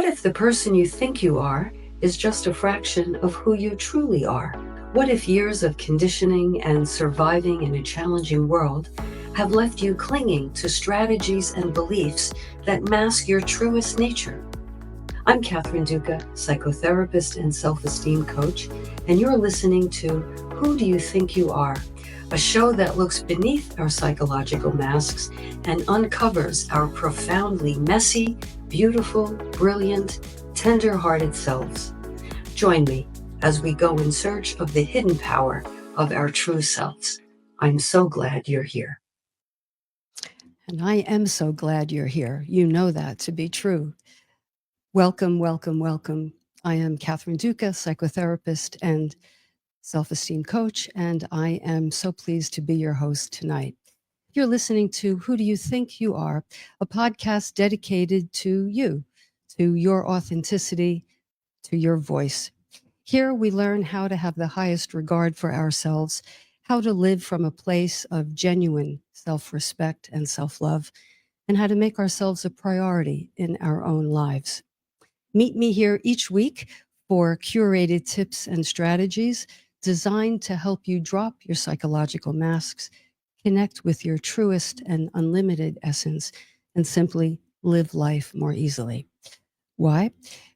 What if the person you think you are is just a fraction of who you truly are? What if years of conditioning and surviving in a challenging world have left you clinging to strategies and beliefs that mask your truest nature? I'm Catherine Duca, psychotherapist and self-esteem coach, and you're listening to Who Do You Think You Are? A show that looks beneath our psychological masks and uncovers our profoundly messy, beautiful, brilliant, tender-hearted selves. Join me as we go in search of the hidden power of our true selves. I'm so glad you're here. And I am so glad you're here. You know that to be true. Welcome, welcome, welcome. I am Catherine Duca, psychotherapist and self-esteem coach, and I am so pleased to be your host tonight. You're listening to Who Do You Think You Are, a podcast dedicated to you, to your authenticity, to your voice. Here we learn how to have the highest regard for ourselves, how to live from a place of genuine self-respect and self-love, and how to make ourselves a priority in our own lives. Meet me here each week for curated tips and strategies designed to help you drop your psychological masks, connect with your truest and unlimited essence, and simply live life more easily. Why?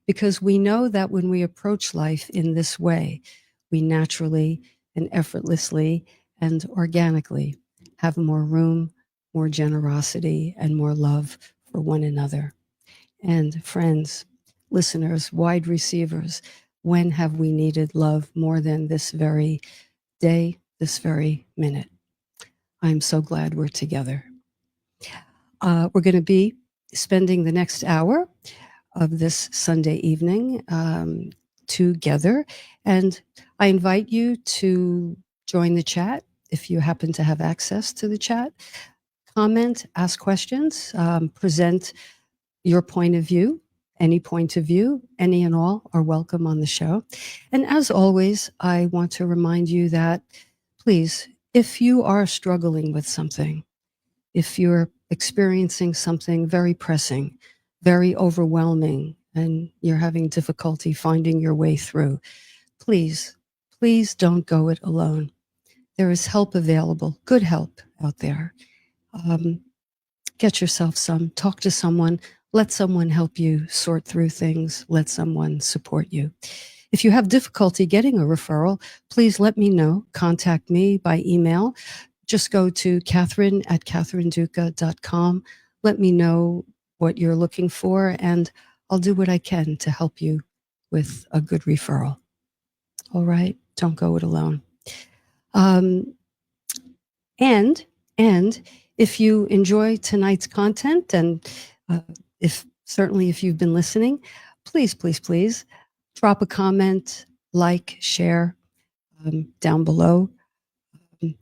Because we know that when we approach life in this way, we naturally and effortlessly and organically have more room, more generosity, and more love for one another. And friends, listeners, wide receivers, when have we needed love more than this very day, this very minute? I'm so glad we're together. We're going to be spending the next hour of this Sunday evening together. And I invite you to join the chat if you happen to have access to the chat. Comment, ask questions, present your point of view. Any point of view, any and all are welcome on the show. And as always, I want to remind you that, please, if you are struggling with something, if you're experiencing something very pressing, very overwhelming, and you're having difficulty finding your way through, please, please don't go it alone. There is help available, good help out there. Get yourself some, talk to someone, let someone help you sort through things, let someone support you. If you have difficulty getting a referral, please let me know. Contact me by email. Just go to Catherine@catherineduca.com. Let me know what you're looking for, and I'll do what I can to help you with a good referral. All right? Don't go it alone. And if you enjoy tonight's content, and if you've been listening, please drop a comment, like, share down below.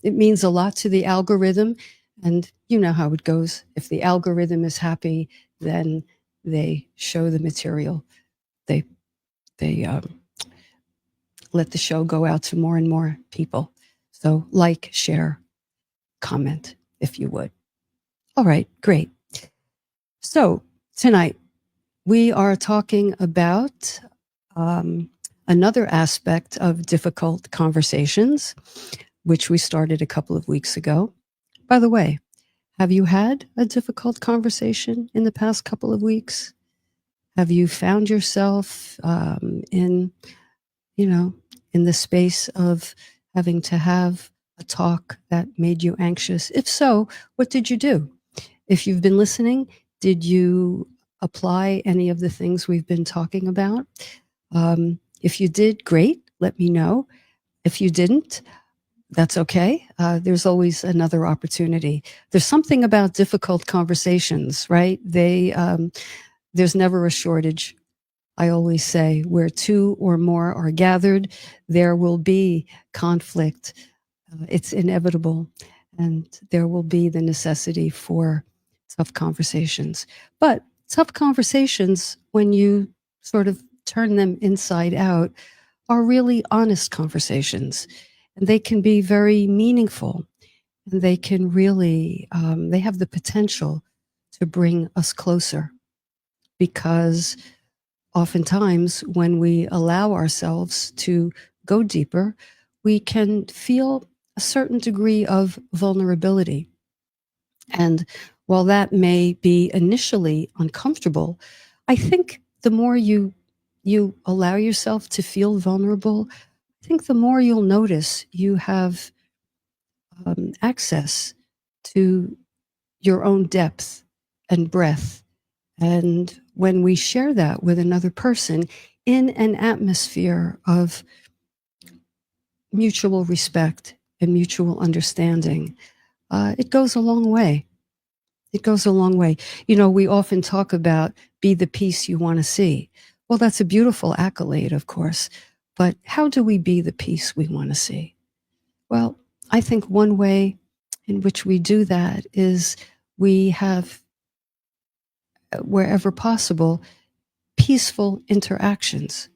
It means a lot to the algorithm, and you know how it goes. If the algorithm is happy, then they show the material. They let the show go out to more and more people. So like, share, comment, if you would. All right, great. So tonight we are talking about another aspect of difficult conversations, which we started a couple of weeks ago. By the way, have you had a difficult conversation in the past couple of weeks? Have you found yourself in the space of having to have a talk that made you anxious? If so, what did you do? If you've been listening, did you apply any of the things we've been talking about? If you did, great, let me know. If you didn't, that's okay. There's always another opportunity. There's something about difficult conversations, right? There's never a shortage. I always say, where two or more are gathered, there will be conflict. It's inevitable, and there will be the necessity for tough conversations. But tough conversations, when you sort of turn them inside out, are really honest conversations. And they can be very meaningful. And they can really, they have the potential to bring us closer, because oftentimes, when we allow ourselves to go deeper, we can feel a certain degree of vulnerability. And while that may be initially uncomfortable, I think the more you allow yourself to feel vulnerable, I think the more you'll notice you have access to your own depth and breadth. And when we share that with another person in an atmosphere of mutual respect and mutual understanding, it goes a long way. It goes a long way. You know, we often talk about be the peace you want to see. Well, that's a beautiful accolade, of course. But how do we be the peace we want to see? Well, I think one way in which we do that is we have, wherever possible, peaceful interactions.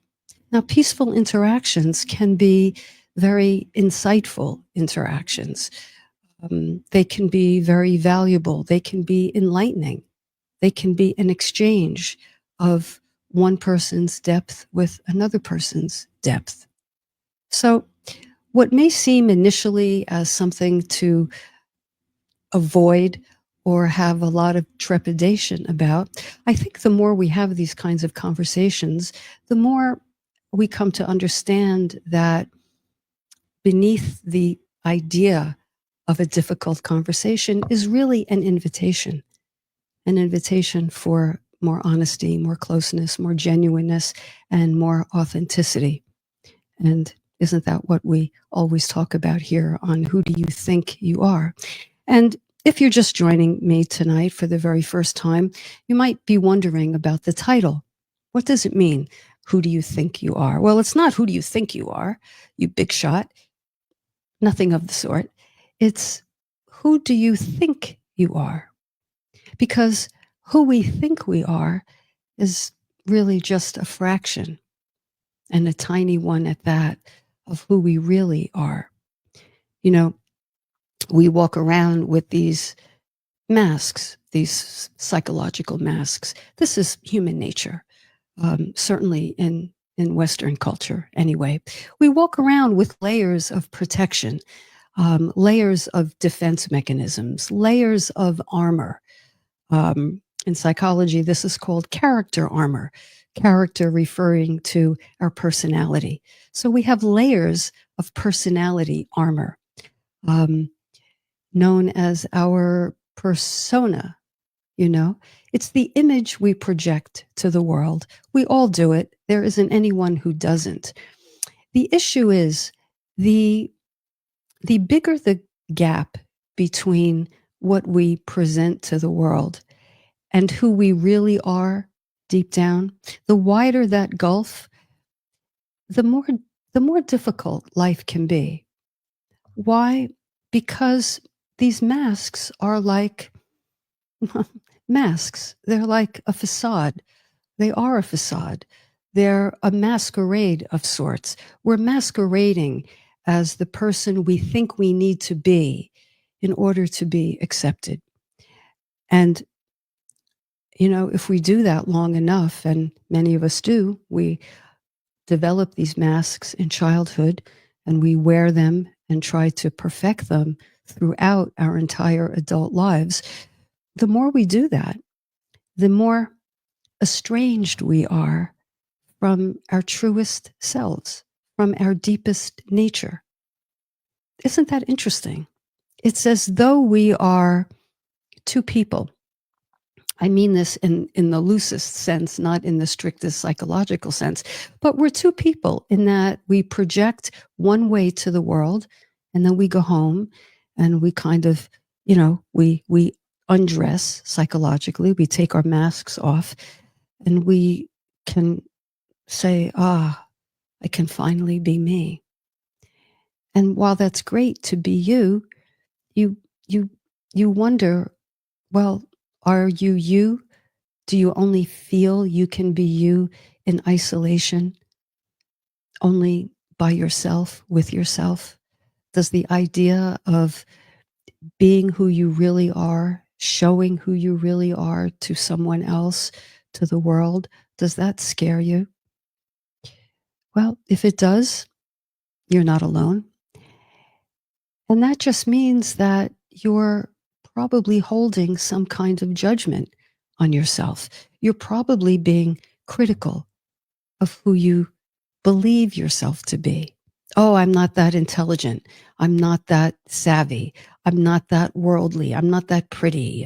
Now, peaceful interactions can be very insightful interactions. They can be very valuable. They can be enlightening. They can be an exchange of one person's depth with another person's depth. So, what may seem initially as something to avoid or have a lot of trepidation about, I think the more we have these kinds of conversations, the more we come to understand that beneath the idea of a difficult conversation is really an invitation for more honesty, more closeness, more genuineness, and more authenticity. And isn't that what we always talk about here on Who Do You Think You Are? And if you're just joining me tonight for the very first time, you might be wondering about the title. What does it mean? Who do you think you are? Well, it's not who do you think you are, you big shot. Nothing of the sort. It's who do you think you are? Because who we think we are is really just a fraction, and a tiny one at that, of who we really are. You know, we walk around with these masks, these psychological masks. This is human nature, certainly in Western culture anyway. We walk around with layers of protection, layers of defense mechanisms, layers of armor. In psychology, this is called character armor, character referring to our personality. So we have layers of personality armor, known as our persona. You know, it's the image we project to the world. We all do it. There isn't anyone who doesn't. The issue is the bigger the gap between what we present to the world and who we really are deep down, the wider that gulf, the more difficult life can be. Why? Because these masks are like masks. They're like a facade. They are a facade. They're a masquerade of sorts. We're masquerading as the person we think we need to be in order to be accepted. And, you know, if we do that long enough, and many of us do, we develop these masks in childhood and we wear them and try to perfect them throughout our entire adult lives. The more we do that, the more estranged we are from our truest selves, from our deepest nature. Isn't that interesting? It's as though we are two people. I mean this in the loosest sense, not in the strictest psychological sense, but we're two people in that we project one way to the world, and then we go home and we kind of, you know, we undress psychologically, we take our masks off, and we can say, I can finally be me. And while that's great to be you, you you you wonder, well, are you you? Do you only feel you can be you in isolation, only by yourself, with yourself? Does the idea of being who you really are, showing who you really are to someone else, to the world, Does that scare you? Well, if it does, you're not alone. And that just means that you're probably holding some kind of judgment on yourself. You're probably being critical of who you believe yourself to be. Oh, I'm not that intelligent. I'm not that savvy. I'm not that worldly. I'm not that pretty.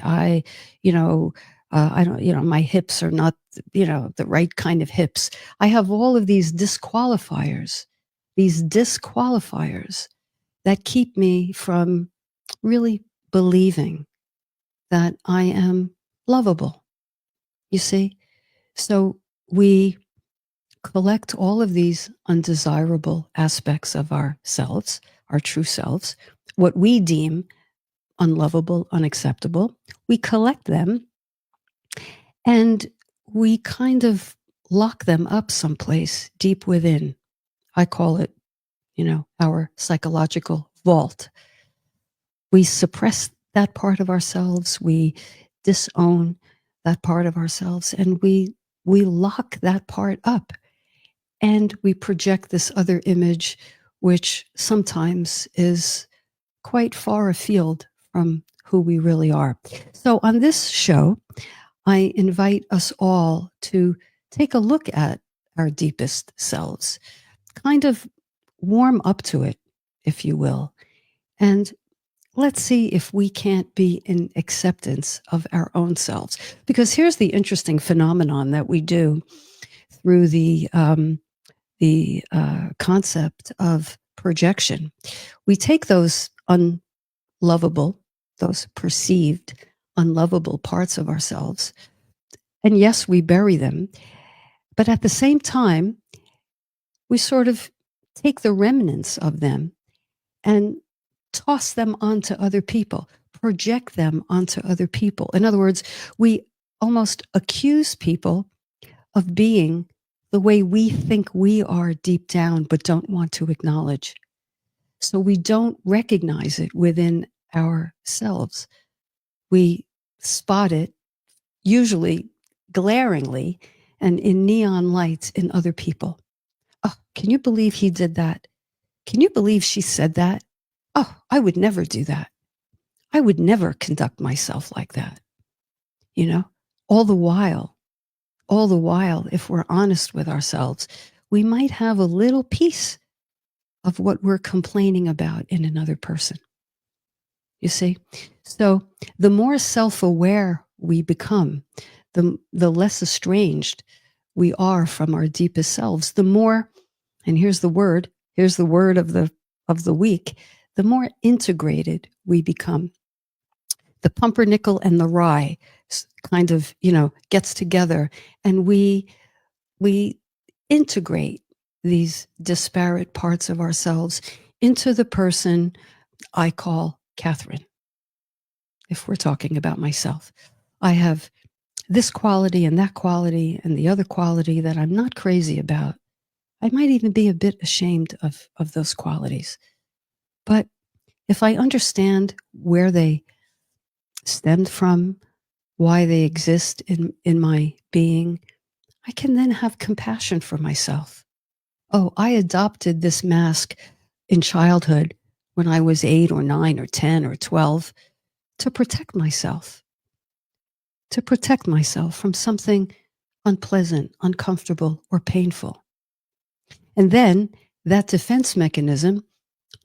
You know, I don't, my hips are not, the right kind of hips. I have all of these disqualifiers that keep me from really believing that I am lovable. You see? So we collect all of these undesirable aspects of ourselves, our true selves, what we deem unlovable, unacceptable. We collect them and we kind of lock them up someplace deep within. I call it, our psychological vault. We suppress that part of ourselves. We disown that part of ourselves, and we lock that part up. And we project this other image, which sometimes is quite far afield from who we really are. So, on this show, I invite us all to take a look at our deepest selves, kind of warm up to it, if you will. And let's see if we can't be in acceptance of our own selves. Because here's the interesting phenomenon that we do through the concept of projection. We take those unlovable, those perceived unlovable parts of ourselves, and yes, we bury them. But at the same time, we sort of take the remnants of them and toss them onto other people, project them onto other people. In other words, we almost accuse people of being the way we think we are deep down, but don't want to acknowledge. So we don't recognize it within ourselves. We spot it, usually glaringly and in neon lights in other people. Oh, can you believe he did that? Can you believe she said that? Oh, I would never do that. I would never conduct myself like that. You know, all the while, if we're honest with ourselves, we might have a little piece of what we're complaining about in another person. You see? So the more self-aware we become, the less estranged we are from our deepest selves, the more, and here's the word of the week, the more integrated we become. The pumpernickel and the rye kind of, gets together, and we integrate these disparate parts of ourselves into the person I call Catherine. If we're talking about myself, I have this quality and that quality and the other quality that I'm not crazy about. I might even be a bit ashamed of those qualities. But if I understand where they stemmed from, why they exist in my being, I can then have compassion for myself. Oh, I adopted this mask in childhood when I was 8 or 9 or 10 or 12 to protect myself from something unpleasant, uncomfortable, or painful. And then that defense mechanism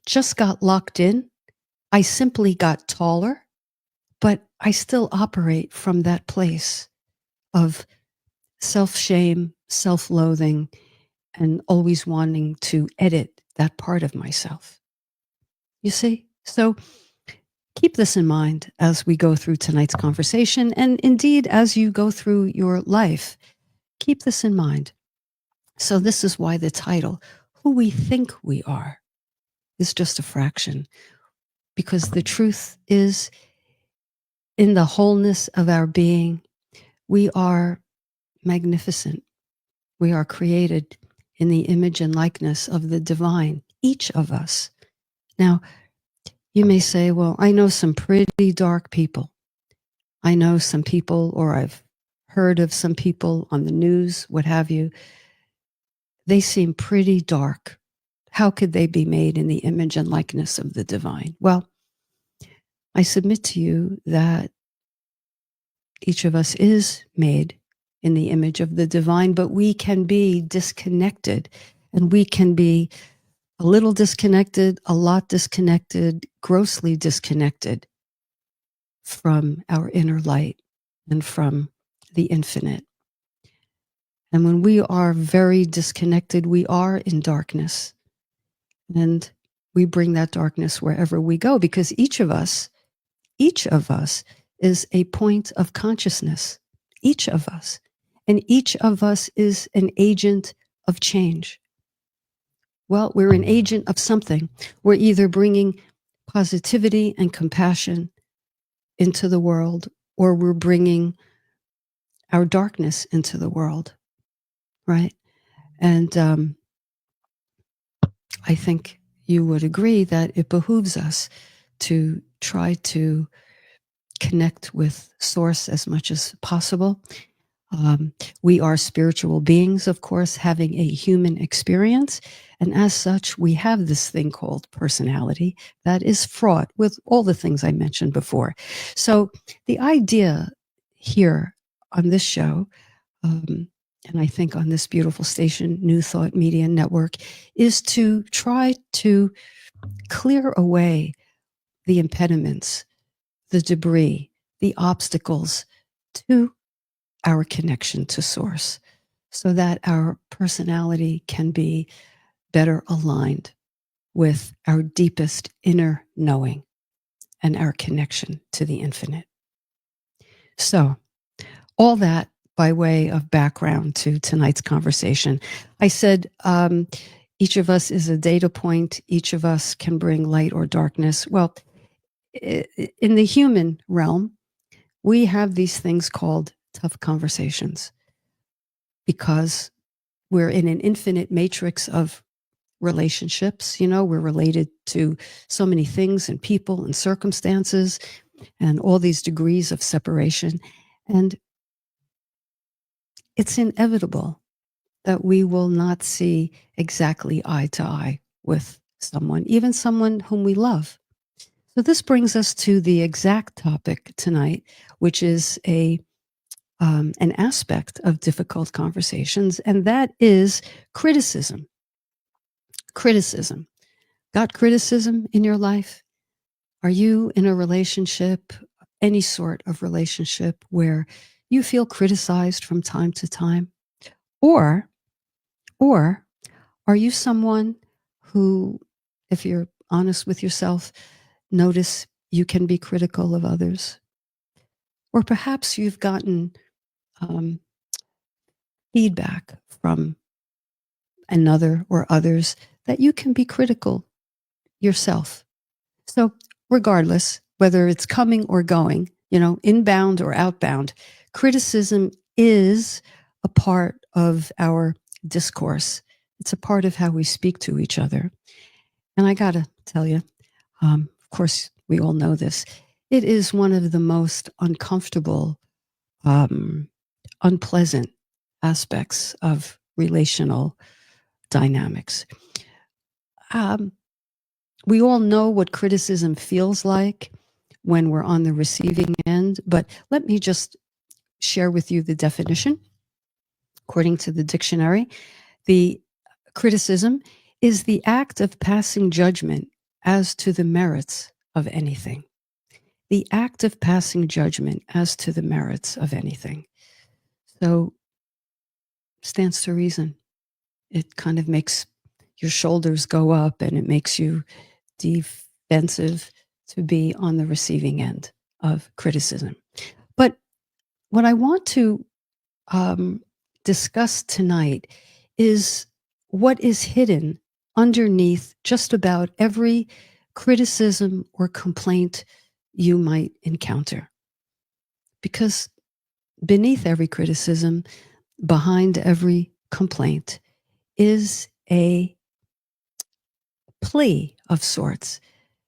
just got locked in. I simply got taller, but I still operate from that place of self-shame, self-loathing, and always wanting to edit that part of myself. You see? So keep this in mind as we go through tonight's conversation, and indeed as you go through your life. Keep this in mind. So this is why the title, Who We Think We Are, is just a fraction, because the truth is, in the wholeness of our being, we are magnificent. We are created in the image and likeness of the divine, each of us. Now, you may say, well, I know some pretty dark people. I know some people, or I've heard of some people on the news, what have you, they seem pretty dark. How could they be made in the image and likeness of the divine? Well, I submit to you that each of us is made in the image of the divine, but we can be disconnected, and we can be a little disconnected, a lot disconnected, grossly disconnected from our inner light and from the infinite. And when we are very disconnected, we are in darkness. And we bring that darkness wherever we go, because each of us is a point of consciousness. Each of us. And each of us is an agent of change. Well, we're an agent of something. We're either bringing positivity and compassion into the world, or we're bringing our darkness into the world, right? And I think you would agree that it behooves us to try to connect with Source as much as possible. We are spiritual beings, of course, having a human experience. And as such, we have this thing called personality that is fraught with all the things I mentioned before. So the idea here on this show, and I think on this beautiful station, New Thought Media Network, is to try to clear away the impediments, the debris, the obstacles to our connection to Source, so that our personality can be better aligned with our deepest inner knowing and our connection to the infinite. So, all that by way of background to tonight's conversation. I said each of us is a data point. Each of us can bring light or darkness. Well, in the human realm, we have these things called tough conversations, because we're in an infinite matrix of relationships. You know, we're related to so many things and people and circumstances and all these degrees of separation. And it's inevitable that we will not see exactly eye to eye with someone, even someone whom we love. So this brings us to the exact topic tonight, which is an aspect of difficult conversations, and that is criticism. Criticism. Got criticism in your life? Are you in a relationship, any sort of relationship, where you feel criticized from time to time? Or are you someone who, if you're honest with yourself, notice you can be critical of others? Or perhaps you've gotten feedback from another or others that you can be critical yourself. So regardless, whether it's coming or going, you know, inbound or outbound, criticism is a part of our discourse. It's a part of how we speak to each other. And I got to tell you, of course, we all know this. It is one of the most uncomfortable, unpleasant aspects of relational dynamics. We all know what criticism feels like when we're on the receiving end, but let me just share with you the definition. According to the dictionary, the criticism is the act of passing judgment as to the merits of anything. The act of passing judgment as to the merits of anything. So, stands to reason. It kind of makes your shoulders go up, and it makes you defensive to be on the receiving end of criticism. But what I want to discuss tonight is what is hidden underneath just about every criticism or complaint you might encounter. Because beneath every criticism, behind every complaint, is a plea of sorts.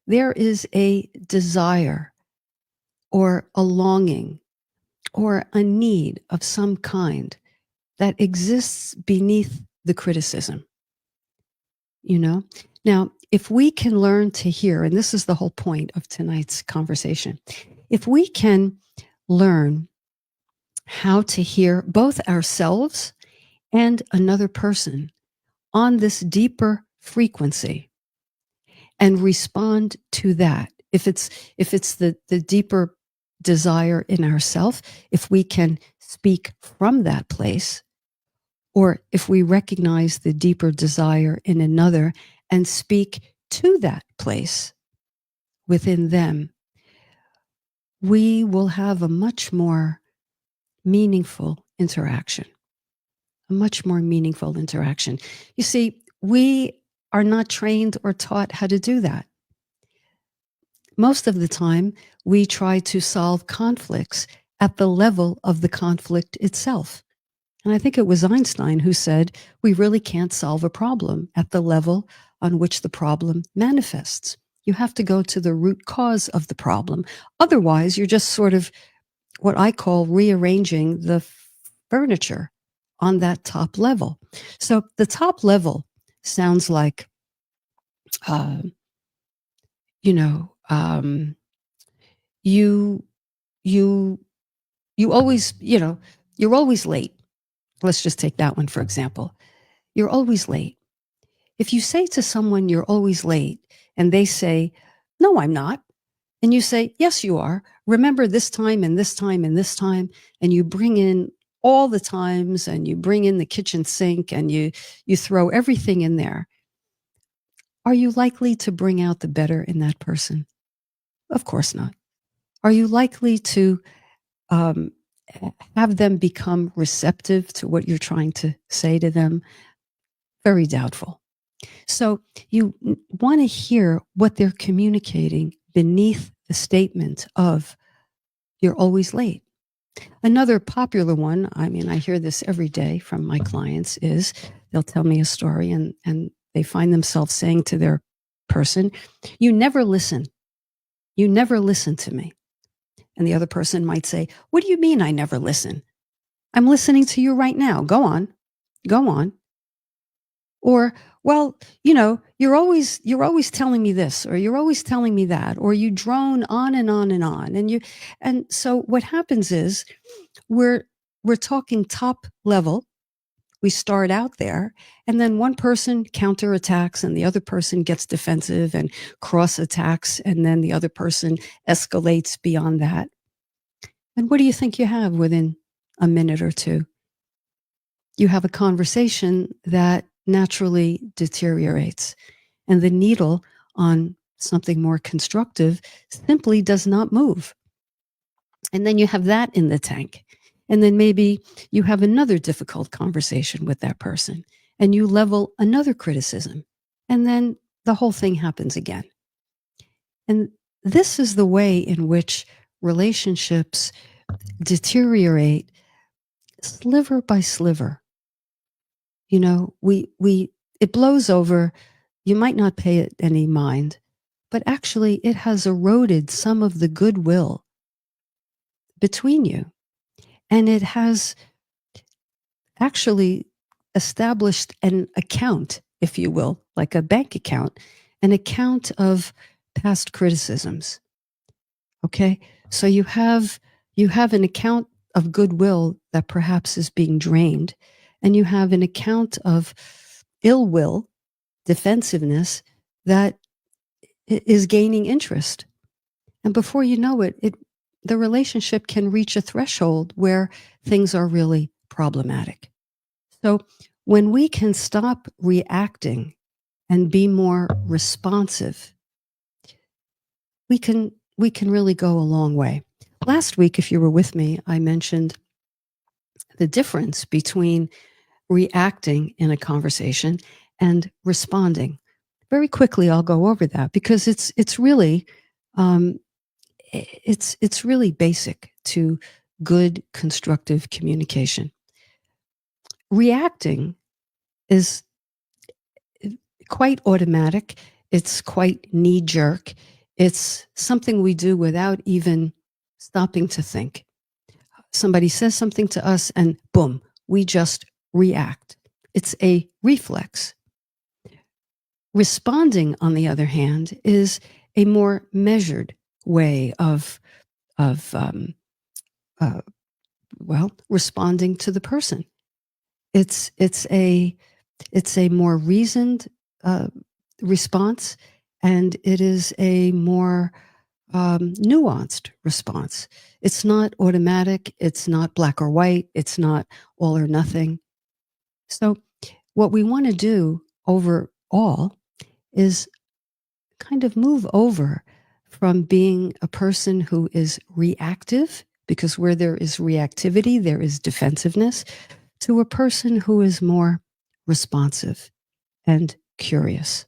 There is a desire or a longing or a need of some kind that exists beneath the criticism. Now, if we can learn to hear, and this is the whole point of tonight's conversation, if we can learn how to hear both ourselves and another person on this deeper frequency and respond to that, if it's the deeper desire in ourself, if we can speak from that place, or if we recognize the deeper desire in another and speak to that place within them, we will have a much more meaningful interaction. A much more meaningful interaction. You see, we are not trained or taught how to do that. Most of the time, we try to solve conflicts at the level of the conflict itself. And I think it was Einstein who said, we really can't solve a problem at the level on which the problem manifests. You have to go to the root cause of the problem. Otherwise, you're just sort of what I call rearranging the furniture on that top level. So the top level sounds like, you know, you always, you're always late. Let's just take that one for example. You're always late. If you say to someone you're always late and they say, no, I'm not, and you say, yes, you are, remember this time and this time and this time, and you bring in all the times and you bring in the kitchen sink and you throw everything in there, are you likely to bring out the better in that person? Of course not. Are you likely to have them become receptive to what you're trying to say to them? Very doubtful. So you want to hear what they're communicating beneath the statement of, you're always late. Another popular one, I mean, I hear this every day from my clients, is they'll tell me a story and they find themselves saying to their person, you never listen. You never listen to me. And the other person might say, what do you mean I never listen? I'm listening to you right now. Go on. Go on. Or, well, you're always telling me this, or you're always telling me that, or you drone on and on and on. And so what happens is we're talking top level. We start out there, and then one person counterattacks and the other person gets defensive and cross attacks, and then the other person escalates beyond that. And what do you think you have within a minute or two? You have a conversation that naturally deteriorates, and the needle on something more constructive simply does not move. And then you have that in the tank. And then maybe you have another difficult conversation with that person and you level another criticism. And then the whole thing happens again. And this is the way in which relationships deteriorate sliver by sliver. It blows over. You might not pay it any mind, but actually it has eroded some of the goodwill between you. And it has actually established an account, if you will, like a bank account, an account of past criticisms. Okay? So you have an account of goodwill that perhaps is being drained, and you have an account of ill will, defensiveness that is gaining interest. And before you know it, the relationship can reach a threshold where things are really problematic. So when we can stop reacting and be more responsive, we can really go a long way. Last week, if you were with me, I mentioned the difference between reacting in a conversation and responding. Very quickly, I'll go over that because it's really it's really basic to good constructive communication. Reacting is quite automatic. It's quite knee-jerk. It's something we do without even stopping to think. somebody says something to us and boom, we just react. It's a reflex. Responding, on the other hand, is a more measured way of responding to the person. It's a more reasoned response, and it is a more nuanced response. It's not automatic. It's not black or white. It's not all or nothing. So what we want to do overall is kind of move over from being a person who is reactive, because where there is reactivity, there is defensiveness, to a person who is more responsive and curious,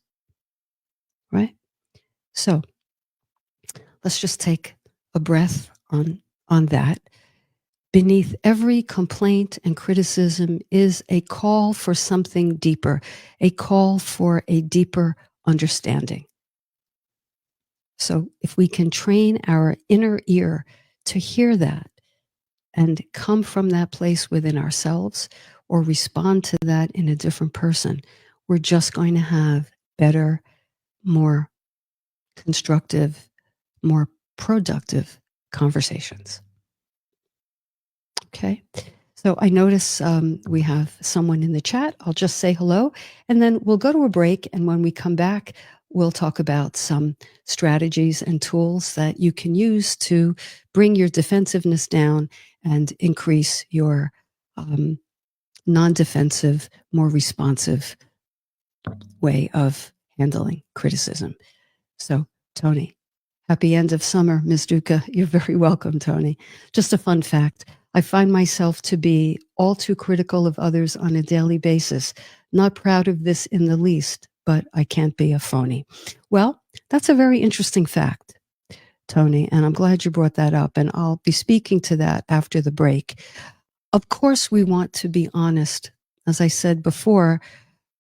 right? So let's just take a breath on that. Beneath every complaint and criticism is a call for something deeper, a call for a deeper understanding. So if we can train our inner ear to hear that and come from that place within ourselves or respond to that in a different person, we're just going to have better, more constructive, more productive conversations. Okay. So I notice we have someone in the chat. I'll just say hello, and then we'll go to a break. And when we come back, we'll talk about some strategies and tools that you can use to bring your defensiveness down and increase your non-defensive, more responsive way of handling criticism. So, Tony, happy end of summer, Ms. Duca. You're very welcome, Tony. Just a fun fact. I find myself to be all too critical of others on a daily basis. Not proud of this in the least, but I can't be a phony. Well, that's a very interesting fact, Tony, and I'm glad you brought that up, and I'll be speaking to that after the break. Of course, we want to be honest. As I said before,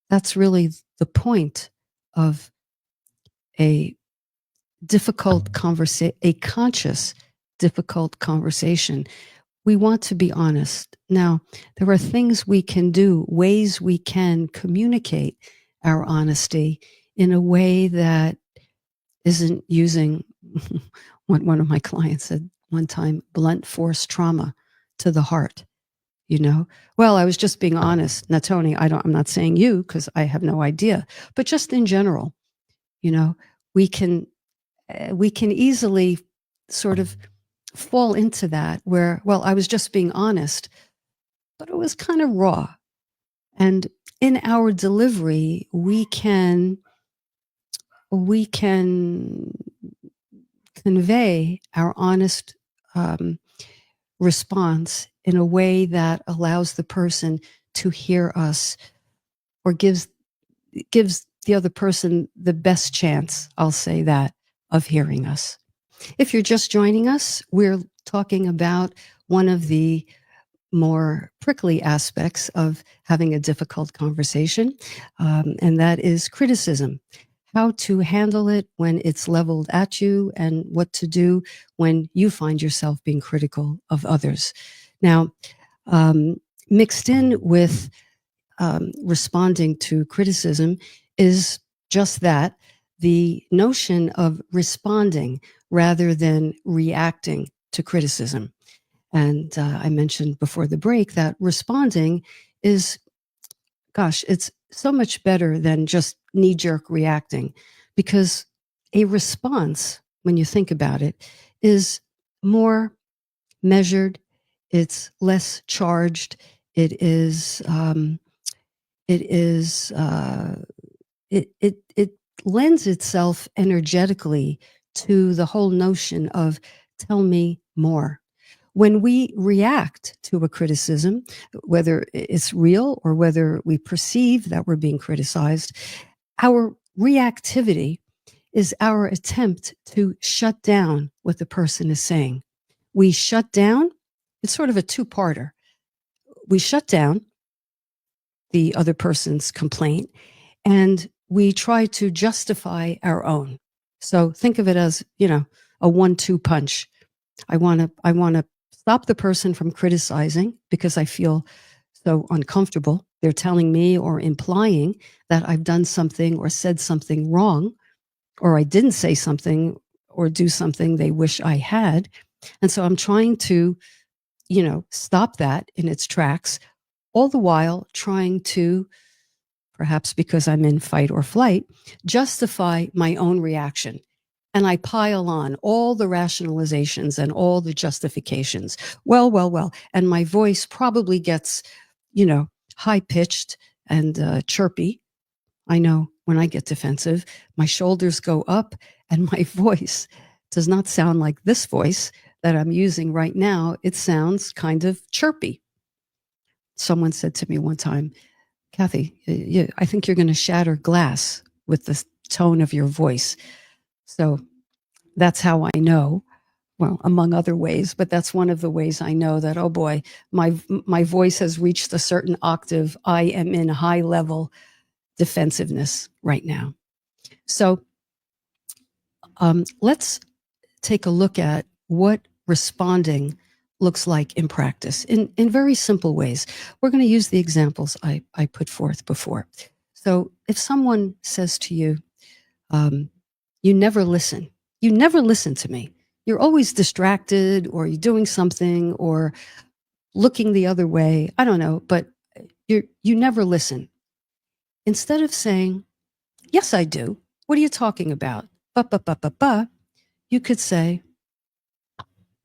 that's really the point of a difficult conversation, a conscious, difficult conversation. We want to be honest. Now, there are things we can do, ways we can communicate our honesty in a way that isn't using what one of my clients said one time, blunt force trauma to the heart. You know, well, I was just being honest. Now, Tony, I'm not saying you because I have no idea, but just in general, you know, we can easily sort of fall into that where, well, I was just being honest, but it was kind of raw. And in our delivery, we can convey our honest response in a way that allows the person to hear us, or gives the other person the best chance, I'll say that, of hearing us. If you're just joining us, we're talking about one of the more prickly aspects of having a difficult conversation, and that is criticism. How to handle it when it's leveled at you, and what to do when you find yourself being critical of others. Now, mixed in with responding to criticism is just that, the notion of responding rather than reacting to criticism. And I mentioned before the break that responding is, gosh, it's so much better than just knee-jerk reacting, because a response, when you think about it, is more measured, it's less charged, it lends itself energetically to the whole notion of tell me more. When we react to a criticism, whether it's real or whether we perceive that we're being criticized, our reactivity is our attempt to shut down what the person is saying. We shut down, it's sort of a two-parter. We shut down the other person's complaint, and we try to justify our own. So think of it as, a 1-2 punch. I want to stop the person from criticizing because I feel so uncomfortable. They're telling me or implying that I've done something or said something wrong, or I didn't say something or do something they wish I had. And so I'm trying to, stop that in its tracks, all the while trying to, perhaps because I'm in fight or flight, justify my own reaction. And I pile on all the rationalizations and all the justifications. Well. And my voice probably gets, high pitched and chirpy. I know when I get defensive, my shoulders go up and my voice does not sound like this voice that I'm using right now. It sounds kind of chirpy. Someone said to me one time, Kathy, I think you're going to shatter glass with the tone of your voice. So that's how I know, well, among other ways, but that's one of the ways I know that, oh boy, my voice has reached a certain octave. I am in high level defensiveness right now. So let's take a look at what responding looks like in practice in very simple ways. We're going to use the examples I put forth before. So if someone says to you, you never listen to me. You're always distracted, or you're doing something, or looking the other way. I don't know, but you never listen. Instead of saying, yes, I do. What are you talking about? You could say,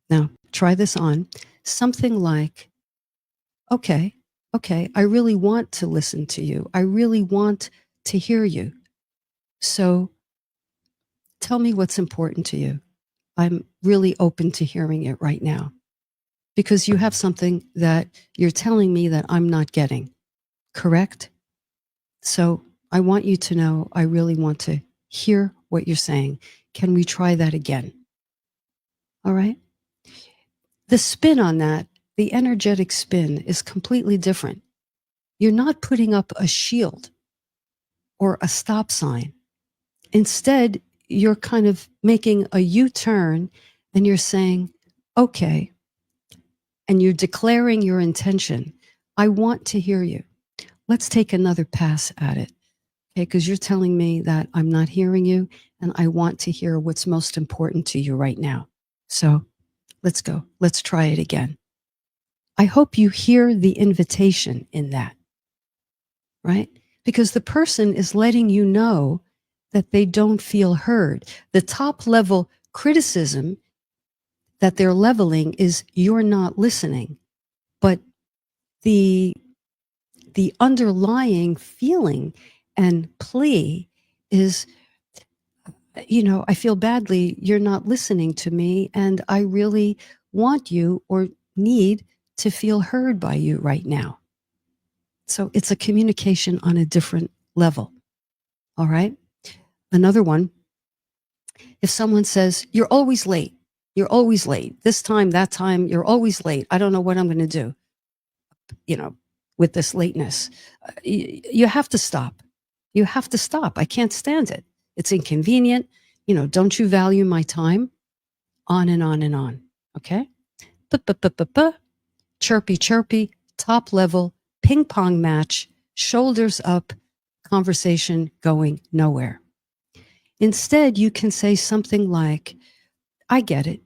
now try this on, something like, okay, I really want to listen to you. I really want to hear you. So tell me what's important to you. I'm really open to hearing it right now because you have something that you're telling me that I'm not getting, correct? So I want you to know I really want to hear what you're saying. Can we try that again? All right. The spin on that, the energetic spin, is completely different. You're not putting up a shield or a stop sign. Instead, you're kind of making a U-turn and you're saying, okay, and you're declaring your intention. I want to hear you. Let's take another pass at it. Okay, because you're telling me that I'm not hearing you and I want to hear what's most important to you right now. So let's go. Let's try it again. I hope you hear the invitation in that, right? Because the person is letting you know that they don't feel heard. The top level criticism that they're leveling is you're not listening. But the underlying feeling and plea is, I feel badly, you're not listening to me, and I really want you or need to feel heard by you right now. So it's a communication on a different level. All right. Another one, if someone says, you're always late, this time, that time, you're always late. I don't know what I'm going to do, with this lateness. You have to stop. You have to stop. I can't stand it. It's inconvenient. Don't you value my time? On and on and on. Okay. Chirpy, chirpy, top level, ping pong match, shoulders up, conversation going nowhere. Instead, you can say something like, I get it.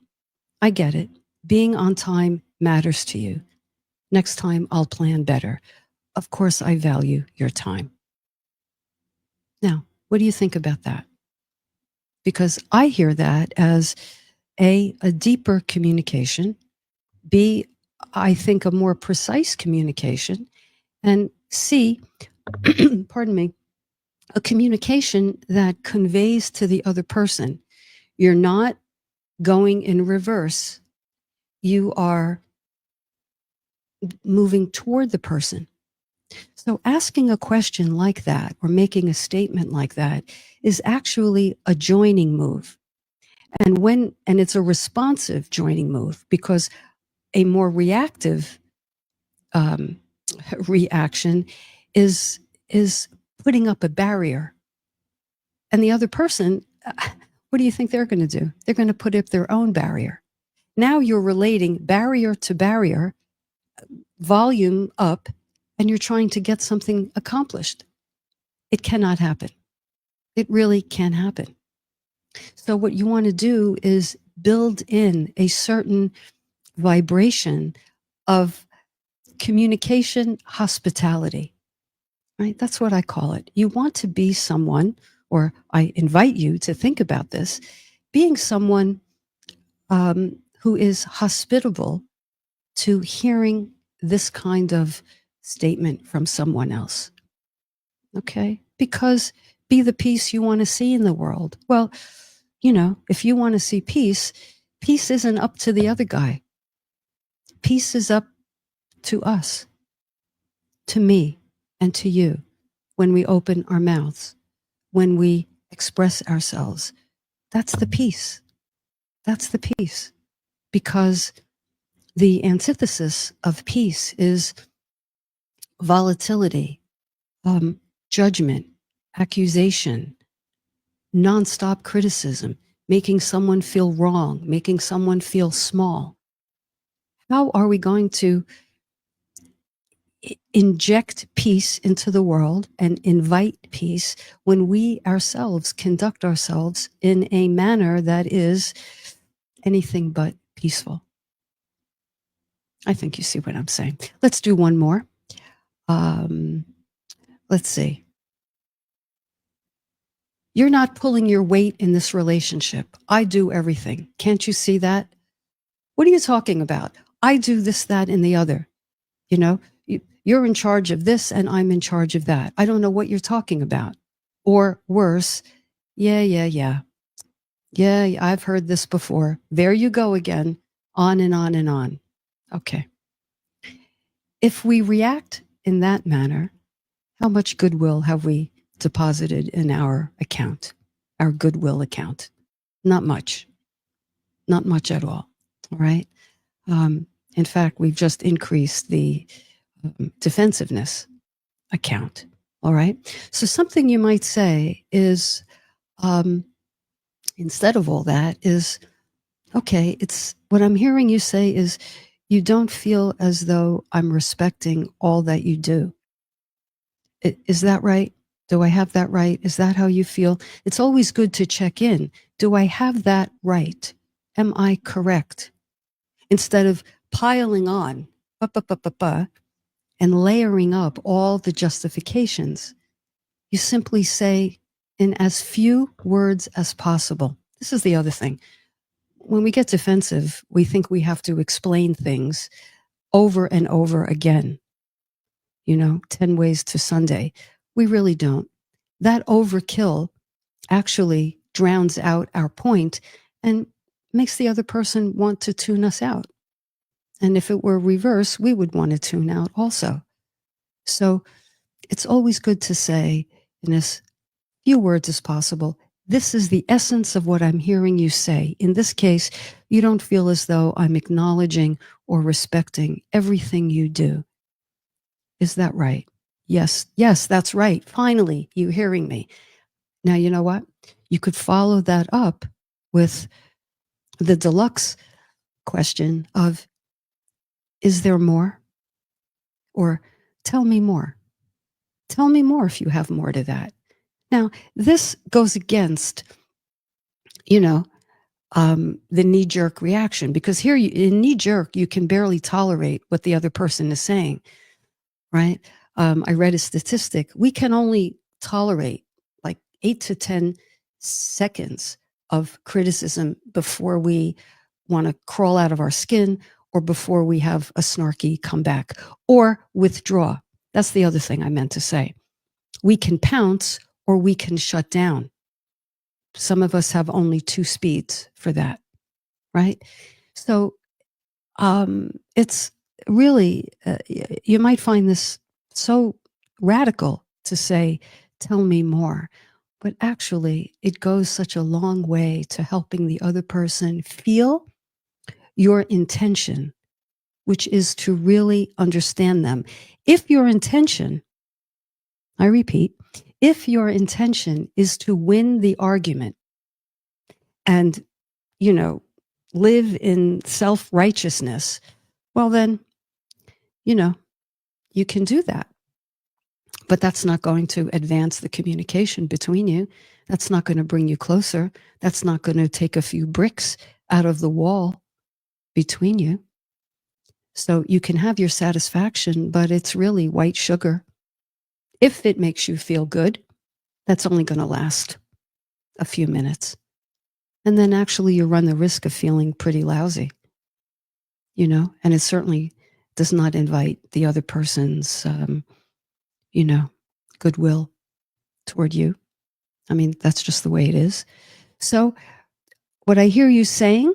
I get it. Being on time matters to you. Next time, I'll plan better. Of course, I value your time. Now, what do you think about that? Because I hear that as a deeper communication, B, I think a more precise communication, and C, pardon me, a communication that conveys to the other person, you're not going in reverse. You are moving toward the person. So asking a question like that or making a statement like that is actually a joining move. And it's a responsive joining move, because a more reactive reaction is putting up a barrier. And the other person, what do you think they're going to do? They're going to put up their own barrier. Now you're relating barrier to barrier, volume up, and you're trying to get something accomplished. It cannot happen. It really can't happen. So, what you want to do is build in a certain vibration of communication hospitality, right? That's what I call it. You want to be someone, or I invite you to think about this, being someone who is hospitable to hearing this kind of statement from someone else. Okay? Because be the peace you want to see in the world. Well, if you want to see peace, peace isn't up to the other guy. Peace is up to us, to me, and to you when we open our mouths, when we express ourselves. That's the peace. That's the peace. Because the antithesis of peace is volatility, judgment, accusation, nonstop criticism, making someone feel wrong, making someone feel small. How are we going to inject peace into the world and invite peace when we ourselves conduct ourselves in a manner that is anything but peaceful? I think you see what I'm saying. Let's do one more. Let's see. You're not pulling your weight in this relationship. I do everything. Can't you see that? What are you talking about? I do this, that, and the other. You're in charge of this and I'm in charge of that. I don't know what you're talking about. Or worse, yeah. I've heard this before. There you go again, on and on and on. Okay. If we react in that manner, how much goodwill have we deposited in our account, our goodwill account? Not much. Not much at all. All right. In fact, we've just increased the defensiveness account. All right. So something you might say is, instead of all that, is okay. It's what I'm hearing you say is you don't feel as though I'm respecting all that you do. Is that right? Do I have that right? Is that how you feel? It's always good to check in. Do I have that right? Am I correct? Instead of piling on and layering up all the justifications, you simply say in as few words as possible. This is the other thing. When we get defensive, we think we have to explain things over and over again. 10 ways to Sunday. We really don't. That overkill actually drowns out our point and makes the other person want to tune us out. And if it were reverse, we would want to tune out also. So it's always good to say in as few words as possible, this is the essence of what I'm hearing you say. In this case, you don't feel as though I'm acknowledging or respecting everything you do. Is that right? Yes, that's right. Finally, you hearing me. Now, you know what? You could follow that up with the deluxe question of, is there more? Or tell me more. Tell me more if you have more to that. Now, this goes against, the knee-jerk reaction, because here in knee-jerk, you can barely tolerate what the other person is saying, right? I read a statistic. We can only tolerate like 8 to 10 seconds of criticism before we want to crawl out of our skin or before we have a snarky comeback or withdraw. That's the other thing I meant to say. We can pounce or we can shut down. Some of us have only 2 speeds for that, right? So it's really, you might find this so radical to say, tell me more. But actually, it goes such a long way to helping the other person feel your intention, which is to really understand them. If your intention, I repeat, if your intention is to win the argument and, live in self-righteousness, well, then, you know, you can do that. But that's not going to advance the communication between you. That's not going to bring you closer. That's not going to take a few bricks out of the wall between you. So you can have your satisfaction, but it's really white sugar. If it makes you feel good, that's only going to last a few minutes. And then actually you run the risk of feeling pretty lousy, and it certainly does not invite the other person's, goodwill toward you. I mean, that's just the way it is. So what I hear you saying,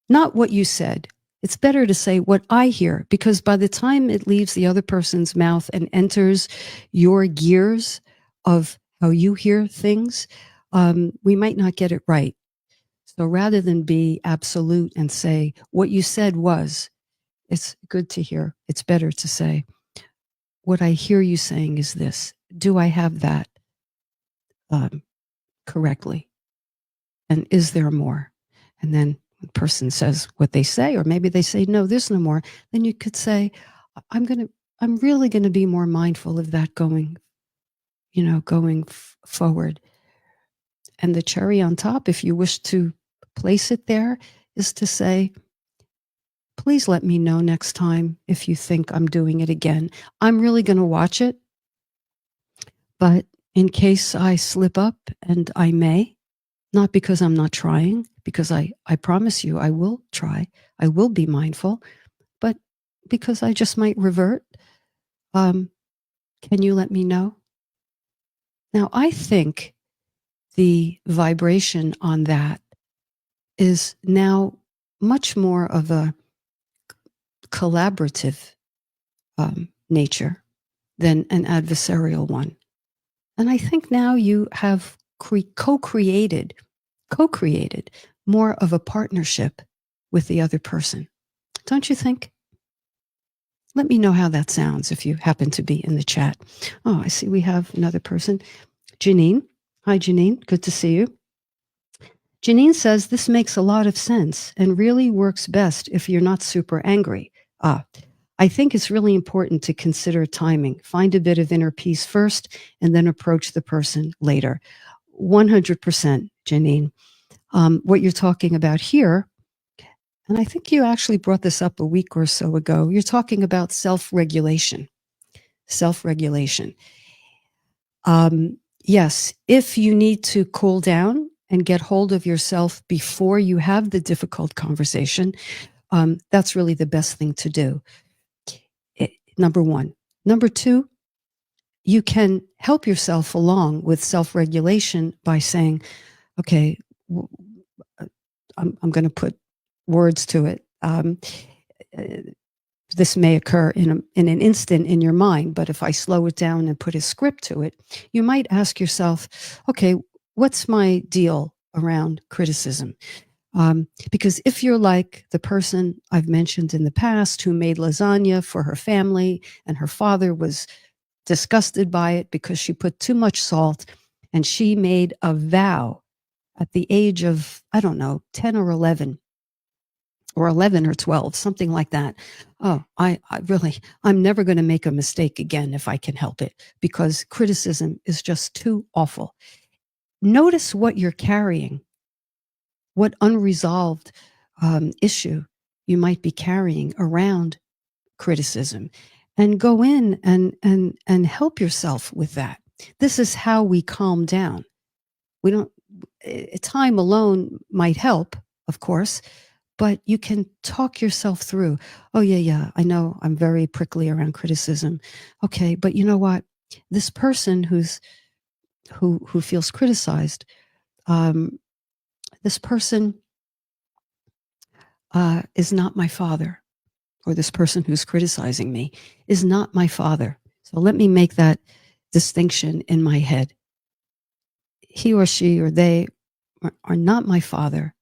not what you said. It's better to say what I hear, because by the time it leaves the other person's mouth and enters your gears of how you hear things, we might not get it right. So rather than be absolute and say what you said was, it's good to hear. It's better to say, what I hear you saying is this. Do I have that correctly? And is there more? And then the person says what they say, or maybe they say, no, there's no more. Then you could say, I'm really going to be more mindful of that going forward. And the cherry on top, if you wish to place it there, is to say, please let me know next time if you think I'm doing it again. I'm really going to watch it, but in case I slip up, and I may, not because I'm not trying, because I promise you I will try, I will be mindful, but because I just might revert, can you let me know? Now, I think the vibration on that is now much more of a collaborative nature than an adversarial one. And I think now you have co-created more of a partnership with the other person. Don't you think? Let me know how that sounds if you happen to be in the chat. Oh, I see we have another person. Janine. Hi, Janine. Good to see you. Janine says this makes a lot of sense and really works best if you're not super angry. I think it's really important to consider timing. Find a bit of inner peace first and then approach the person later. 100%, Janine. What you're talking about here, and I think you actually brought this up a week or so ago, you're talking about self-regulation. Self-regulation. Yes, if you need to cool down and get hold of yourself before you have the difficult conversation, that's really the best thing to do. Number one. Number two, you can help yourself along with self-regulation by saying, okay, I'm going to put words to it. This may occur in an instant in your mind, but if I slow it down and put a script to it, you might ask yourself, okay, what's my deal around criticism? Because if you're like the person I've mentioned in the past who made lasagna for her family and her father was disgusted by it because she put too much salt, and she made a vow at the age of, I don't know, 10 or 11 or 11 or 12, something like that. Oh, I'm never going to make a mistake again if I can help it, because criticism is just too awful. Notice what you're carrying, what unresolved issue you might be carrying around criticism, and go in and help yourself with that. This is how we calm down. We don't, time alone might help, of course, but you can talk yourself through. Oh yeah, I know I'm very prickly around criticism. Okay, but you know what? This person who feels criticized, this person is not my father, or this person who's criticizing me is not my father. So let me make that distinction in my head. He or she or they are not my father.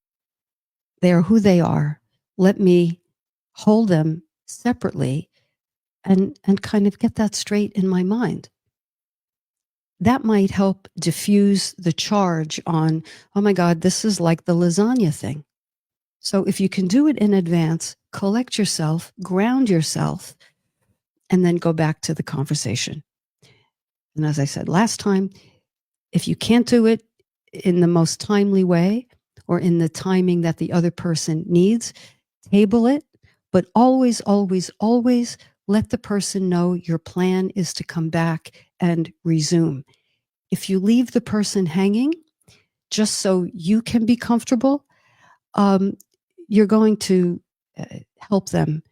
They are who they are. Let me hold them separately and kind of get that straight in my mind. That might help diffuse the charge on, oh my God, this is like the lasagna thing. So if you can do it in advance, collect yourself, ground yourself, and then go back to the conversation. And as I said last time, if you can't do it in the most timely way or in the timing that the other person needs, table it, but always, always, always let the person know your plan is to come back and resume. If you leave the person hanging just so you can be comfortable, you're going to help them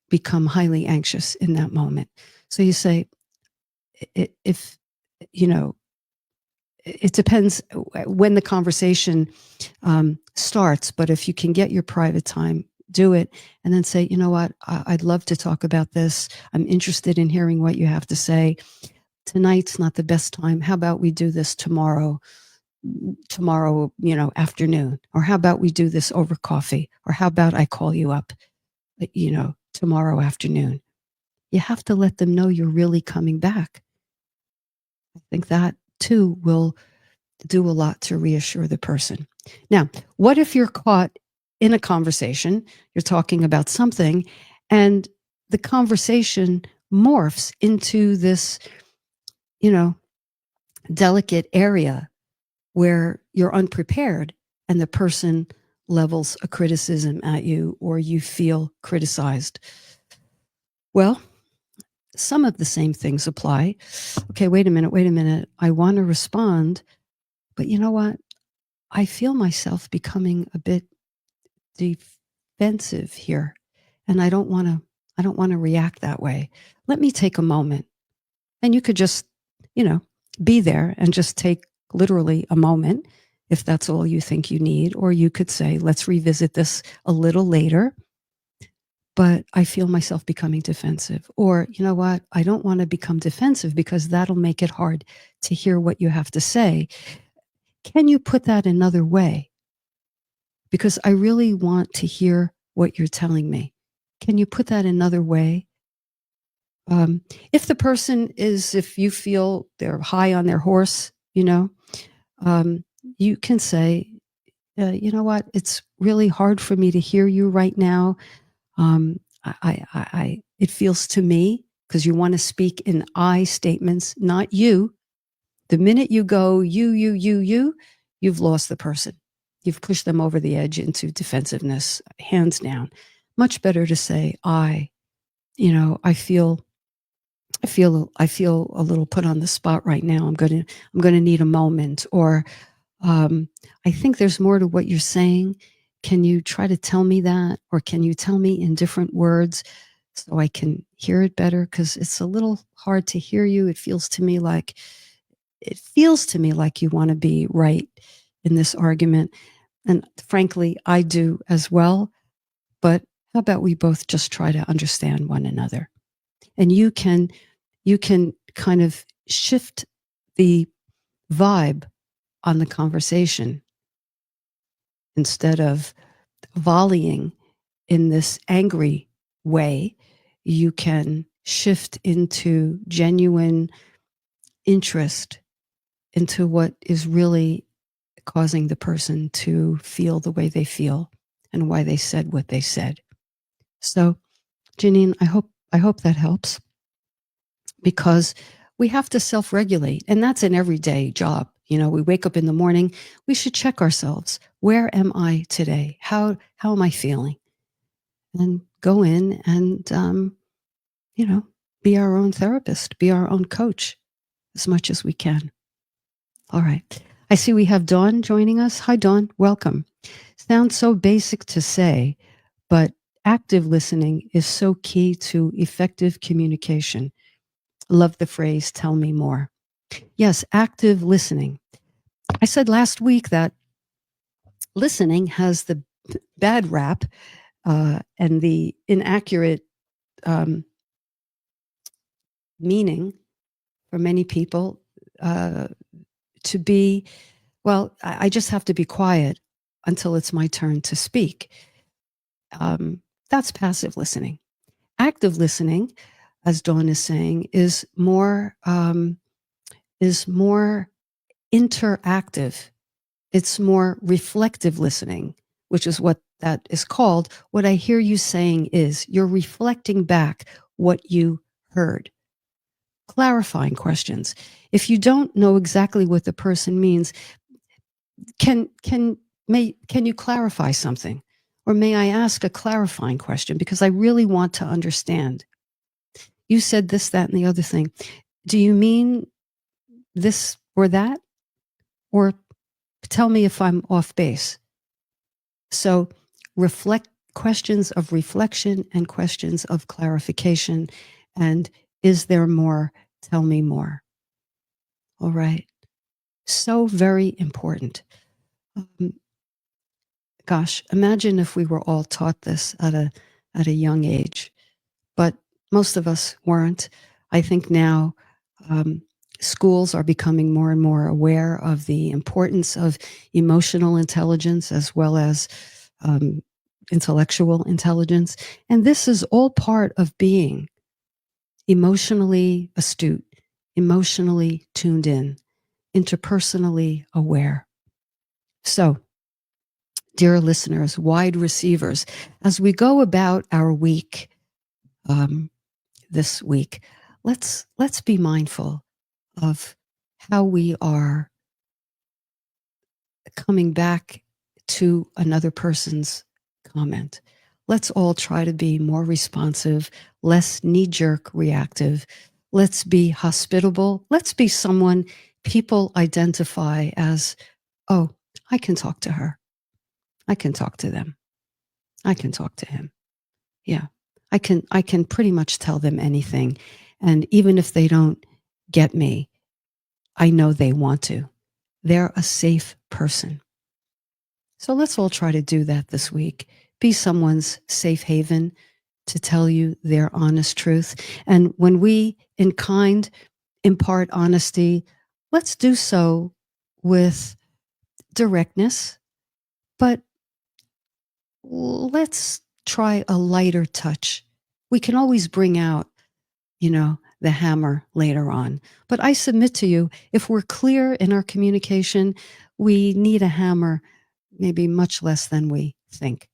become highly anxious in that moment. So you say, if, you know, it depends when the conversation starts, but if you can get your private time, do it, and then say, you know what, I'd love to talk about this. I'm interested in hearing what you have to say. Tonight's not the best time. How about we do this tomorrow, afternoon? Or how about we do this over coffee? Or how about I call you up, tomorrow afternoon? You have to let them know you're really coming back. I think that too will do a lot to reassure the person. Now, what if you're caught in a conversation, you're talking about something, and the conversation morphs into this, delicate area where you're unprepared and the person levels a criticism at you or you feel criticized? Well, some of the same things apply. Okay, wait a minute. I want to respond, but you know what? I feel myself becoming a bit defensive here, and I don't want to react that way. Let me take a moment. And you could just, be there and just take literally a moment if that's all you think you need, or you could say, let's revisit this a little later. But I feel myself becoming defensive. Or, you know what? I don't want to become defensive because that'll make it hard to hear what you have to say. Can you put that another way? Because I really want to hear what you're telling me. Can you put that another way? If the person if you feel they're high on their horse, you can say, you know what? It's really hard for me to hear you right now. It feels to me, because you want to speak in I statements, not you. The minute you go, you've lost the person. You've pushed them over the edge into defensiveness, hands down. Much better to say, I feel a little put on the spot right now. I'm going to need a moment. Or I think there's more to what you're saying. Can you try to tell me that? Or can you tell me in different words so I can hear it better? Because it's a little hard to hear you. It feels to me like you want to be right in this argument. And frankly, I do as well. But how about we both just try to understand one another? And you can kind of shift the vibe on the conversation. Instead of volleying in this angry way, you can shift into genuine interest into what is really causing the person to feel the way they feel and why they said what they said. So, Janine, I hope that helps, because we have to self-regulate, and that's an everyday job. We wake up in the morning, we should check ourselves. Where am I today? How am I feeling? And go in and, be our own therapist, be our own coach as much as we can. All right. I see we have Dawn joining us. Hi, Dawn. Welcome. Sounds so basic to say, but active listening is so key to effective communication. Love the phrase, tell me more. Yes, active listening. I said last week that listening has the bad rap and the inaccurate meaning for many people to be, well, I just have to be quiet until it's my turn to speak. That's passive listening. Active listening, as Dawn is saying, is more interactive. It's more reflective listening, which is what that is called, what I hear you saying is you're reflecting back what you heard. Clarifying questions. If you don't know exactly what the person means, can you clarify something? Or may I ask a clarifying question? Because I really want to understand. You said this, that, and the other thing. Do you mean this or that? Or tell me if I'm off base. So questions of reflection and questions of clarification. And is there more? Tell me more. All right. So very important. Gosh, imagine if we were all taught this at a young age, but most of us weren't. I think now schools are becoming more and more aware of the importance of emotional intelligence as well as intellectual intelligence. And this is all part of being emotionally astute, emotionally tuned in, interpersonally aware. So, dear listeners, wide receivers, as we go about our week this week, let's be mindful of how we are coming back to another person's comment. Let's all try to be more responsive, less knee-jerk reactive. Let's be hospitable. Let's be someone people identify as, oh, I can talk to her. I can talk to them. I can talk to him. Yeah. I can pretty much tell them anything. And even if they don't get me, I know they want to. They're a safe person. So let's all try to do that this week. Be someone's safe haven to tell you their honest truth. And when we, in kind, impart honesty, let's do so with directness, but let's try a lighter touch. We can always bring out, the hammer later on. But I submit to you, if we're clear in our communication, we need a hammer maybe much less than we think.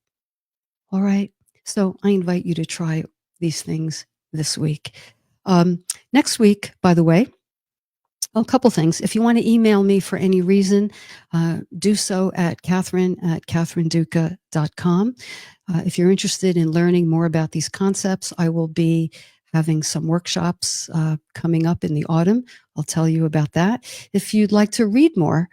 All right. So I invite you to try these things this week. Next week, by the way, a couple things. If you want to email me for any reason, do so at catherineduca.com. If you're interested in learning more about these concepts, I will be having some workshops coming up in the autumn. I'll tell you about that. If you'd like to read more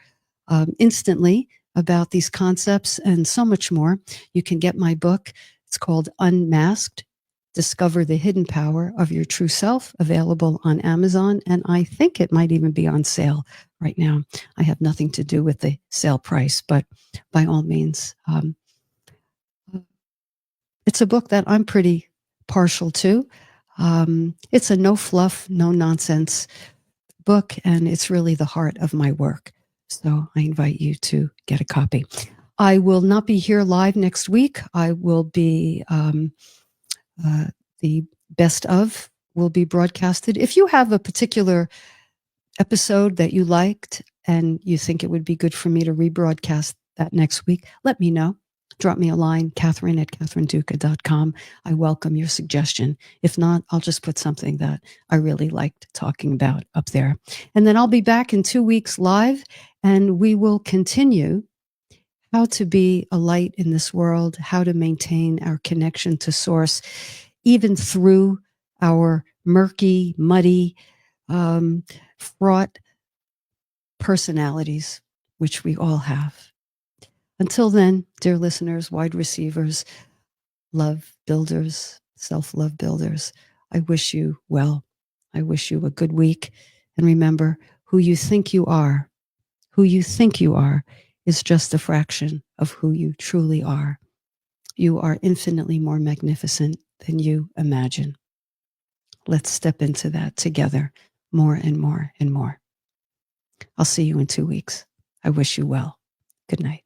instantly about these concepts and so much more, you can get my book. It's called Unmasked: Discover the Hidden Power of Your True Self, available on Amazon. And I think it might even be on sale right now. I have nothing to do with the sale price, but by all means, it's a book that I'm pretty partial to. It's a no fluff, no nonsense book, and it's really the heart of my work. So I invite you to get a copy. I will not be here live next week. I will be, the best of will be broadcasted. If you have a particular episode that you liked and you think it would be good for me to rebroadcast that next week, let me know. Drop me a line, Catherine@catherineduca.com. I welcome your suggestion. If not, I'll just put something that I really liked talking about up there. And then I'll be back in 2 weeks live, and we will continue how to be a light in this world, how to maintain our connection to source, even through our murky, muddy, fraught personalities, which we all have. Until then, dear listeners, wide receivers, love builders, self-love builders, I wish you well. I wish you a good week. And remember, who you think you are is just a fraction of who you truly are. You are infinitely more magnificent than you imagine. Let's step into that together more and more and more. I'll see you in 2 weeks. I wish you well. Good night.